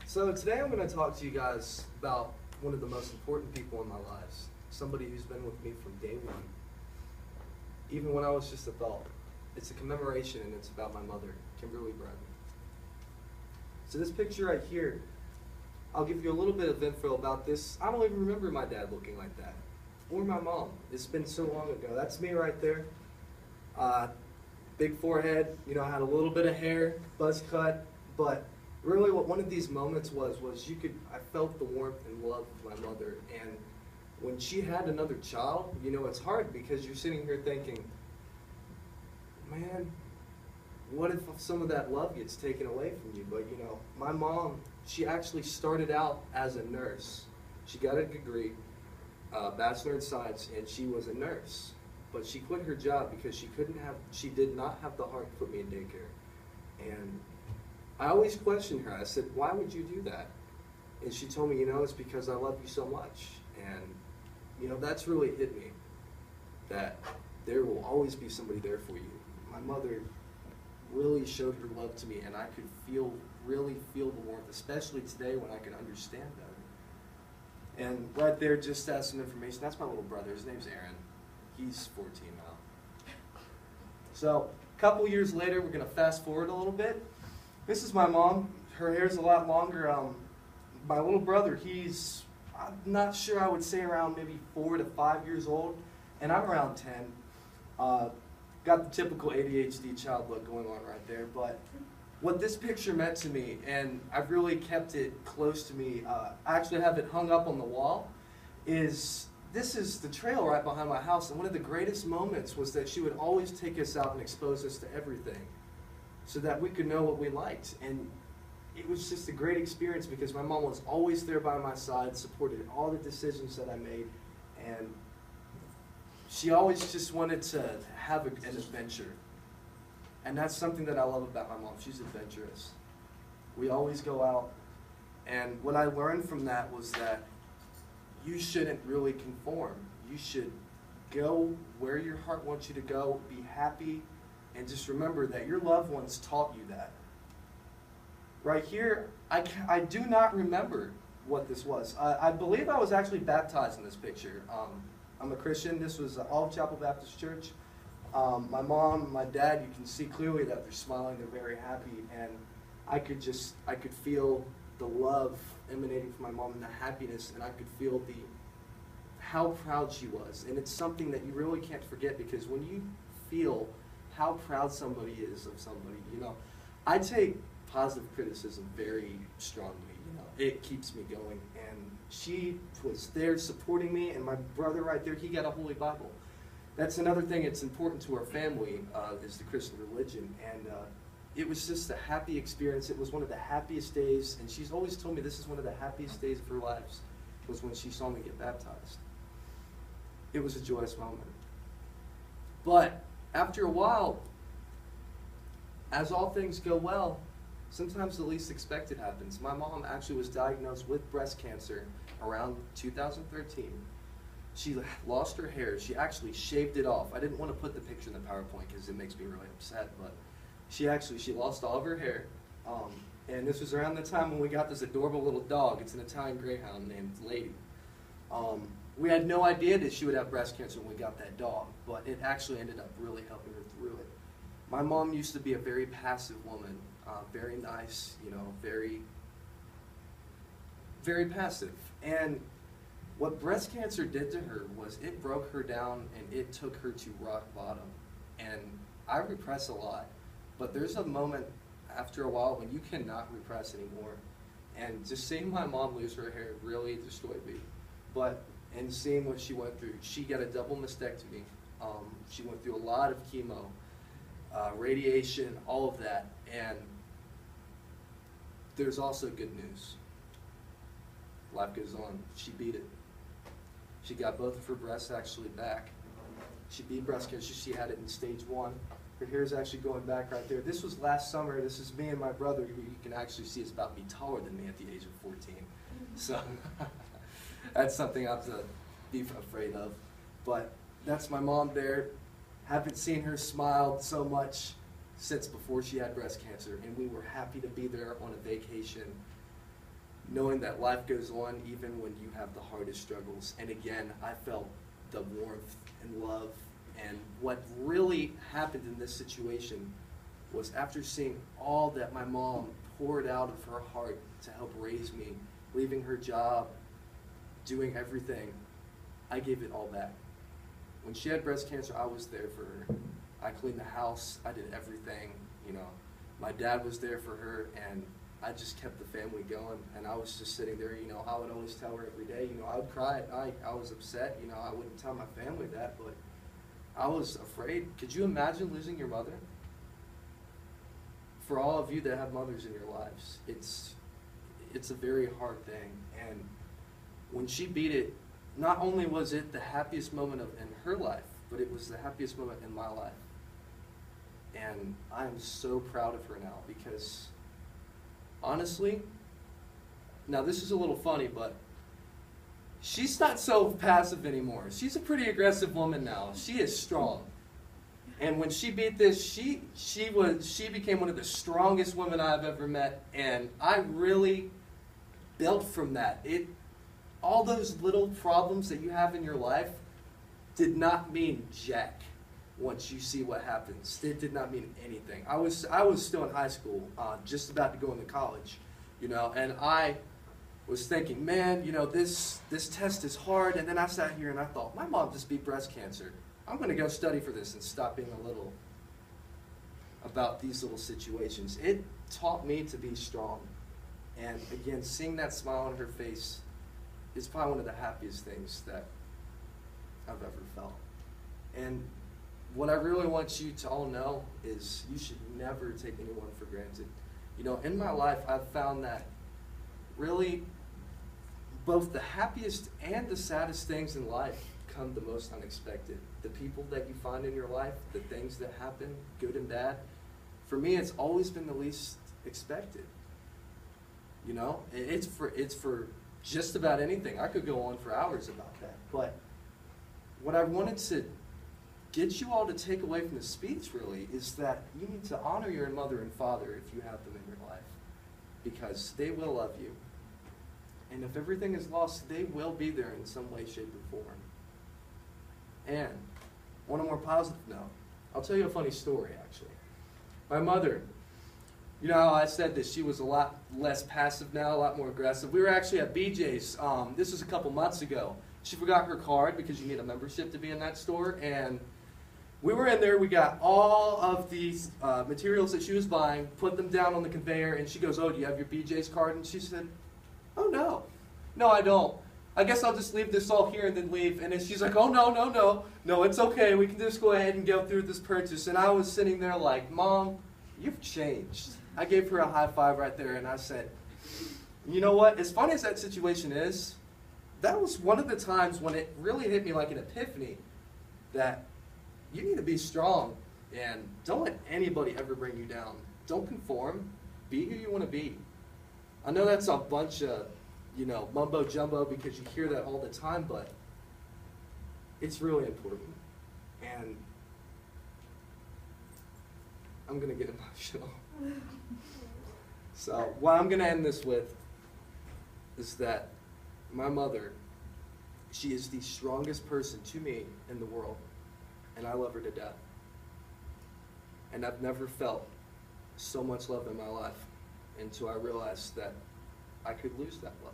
So today I'm going to talk to you guys about one of the most important people in my lives, somebody who's been with me from day one, even when I was just a thought. It's a commemoration and it's about my mother, Kimberly Bradley. So this picture right here, I'll give you a little bit of info about this. I don't even remember my dad looking like that, or my mom. It's been so long ago. That's me right there. Big forehead, I had a little bit of hair, buzz cut, but really what one of these moments was I felt the warmth and love of my mother. And when she had another child, it's hard because you're sitting here thinking, man, what if some of that love gets taken away from you? But my mom, she actually started out as a nurse. She got a degree, Bachelor in Science, and she was a nurse. But she quit her job because she did not have the heart to put me in daycare. And I always questioned her. I said, why would you do that? And she told me, it's because I love you so much. And, that's really hit me, that there will always be somebody there for you. My mother really showed her love to me, and I could really feel the warmth, especially today when I can understand that. And right there, just as some information, that's my little brother. His name's Aaron. He's 14 now. So a couple years later, we're going to fast forward a little bit. This is my mom. Her hair's a lot longer. My little brother, I'm not sure, I would say around maybe 4 to 5 years old, and I'm around 10. Got the typical ADHD child look going on right there, but what this picture meant to me, and I've really kept it close to me, I actually have it hung up on the wall, this is the trail right behind my house, and one of the greatest moments was that she would always take us out and expose us to everything so that we could know what we liked. And it was just a great experience because my mom was always there by my side, supported all the decisions that I made, and she always just wanted to have an adventure. And that's something that I love about my mom. She's adventurous. We always go out, and what I learned from that was that you shouldn't really conform. You should go where your heart wants you to go, be happy, and just remember that your loved ones taught you that. Right here, I do not remember what this was. I believe I was actually baptized in this picture. I'm a Christian. This was Olive Chapel Baptist Church. My mom, my dad, you can see clearly that they're smiling, they're very happy, and I could feel the love emanating from my mom and the happiness, and I could feel how proud she was. And it's something that you really can't forget, because when you feel how proud somebody is of somebody, I take positive criticism very strongly. It keeps me going, and she was there supporting me, and my brother right there, he got a Holy Bible. That's another thing that's important to our family, is the Christian religion, and it was just a happy experience. It was one of the happiest days, and she's always told me this is one of the happiest days of her life, was when she saw me get baptized. It was a joyous moment. But after a while, as all things go well, sometimes the least expected happens. My mom actually was diagnosed with breast cancer around 2013. She lost her hair. She actually shaved it off. I didn't want to put the picture in the PowerPoint because it makes me really upset, but she lost all of her hair. And this was around the time when we got this adorable little dog. It's an Italian Greyhound named Lady. We had no idea that she would have breast cancer when we got that dog, but it actually ended up really helping her through it. My mom used to be a very passive woman, very nice, very, very passive. And what breast cancer did to her was it broke her down, and it took her to rock bottom. And I repress a lot, but there's a moment after a while when you cannot repress anymore. And just seeing my mom lose her hair really destroyed me. And seeing what she went through, she got a double mastectomy. She went through a lot of chemo, radiation, all of that. And there's also good news. Life goes on. She beat it. She got both of her breasts actually back. She beat breast cancer. She had it in stage 1. Her hair is actually going back right there. This was last summer. This is me and my brother, who you can actually see is about to be taller than me at the age of 14. So that's something I have to be afraid of. But that's my mom there. Haven't seen her smile so much since before she had breast cancer, and we were happy to be there on a vacation. knowing that life goes on even when you have the hardest struggles. And again, I felt the warmth and love. And what really happened in this situation was, after seeing all that my mom poured out of her heart to help raise me, leaving her job, doing everything, I gave it all back. When she had breast cancer, I was there for her. I cleaned the house, I did everything, you know. My dad was there for her, and I just kept the family going. And I was just sitting there, you know, I would always tell her every day, you know, I would cry at night. I was upset, you know, I wouldn't tell my family that, but I was afraid. Could you imagine losing your mother? For all of you that have mothers in your lives, it's a very hard thing. And when she beat it, not only was it the happiest moment in her life, but it was the happiest moment in my life. And I am so proud of her now, because honestly, now this is a little funny, but she's not so passive anymore. She's a pretty aggressive woman now. She is strong. And when she beat this, she became one of the strongest women I've ever met, and I really built from that. All those little problems that you have in your life did not mean jack once you see what happens. It did not mean anything. I was still in high school, just about to go into college, you know, and I was thinking, man, you know, this test is hard. And then I sat here and I thought, my mom just beat breast cancer. I'm going to go study for this and stop being a little about these little situations. It taught me to be strong. And again, seeing that smile on her face is probably one of the happiest things that I've ever felt. And what I really want you to all know is, you should never take anyone for granted. You know, in my life, I've found that really both the happiest and the saddest things in life come the most unexpected. The people that you find in your life, the things that happen, good and bad, for me, it's always been the least expected. You know, it's for just about anything. I could go on for hours about that. But what I wanted to get you all to take away from the speech really is that you need to honor your mother and father if you have them in your life, because they will love you. And if everything is lost, they will be there in some way, shape, or form. And on a more positive note, I'll tell you a funny story, actually. My mother, you know how I said that she was a lot less passive now, a lot more aggressive. We were actually at BJ's. This was a couple months ago. She forgot her card, because you need a membership to be in that store. And we were in there. We got all of these materials that she was buying, put them down on the conveyor, and she goes, "Oh, do you have your BJ's card?" And she said, "Oh, no. No, I don't. I guess I'll just leave this all here and then leave." And then she's like, "Oh, no, it's okay. We can just go ahead and go through this purchase." And I was sitting there like, "Mom, you've changed." I gave her a high five right there, and I said, you know what? As funny as that situation is, that was one of the times when it really hit me like an epiphany that you need to be strong, and don't let anybody ever bring you down. Don't conform. Be who you want to be. I know that's a bunch of, you know, mumbo jumbo, because you hear that all the time, but it's really important. And I'm going to get emotional. So what I'm going to end this with is that my mother, she is the strongest person to me in the world, and I love her to death. And I've never felt so much love in my life until I realized that I could lose that love.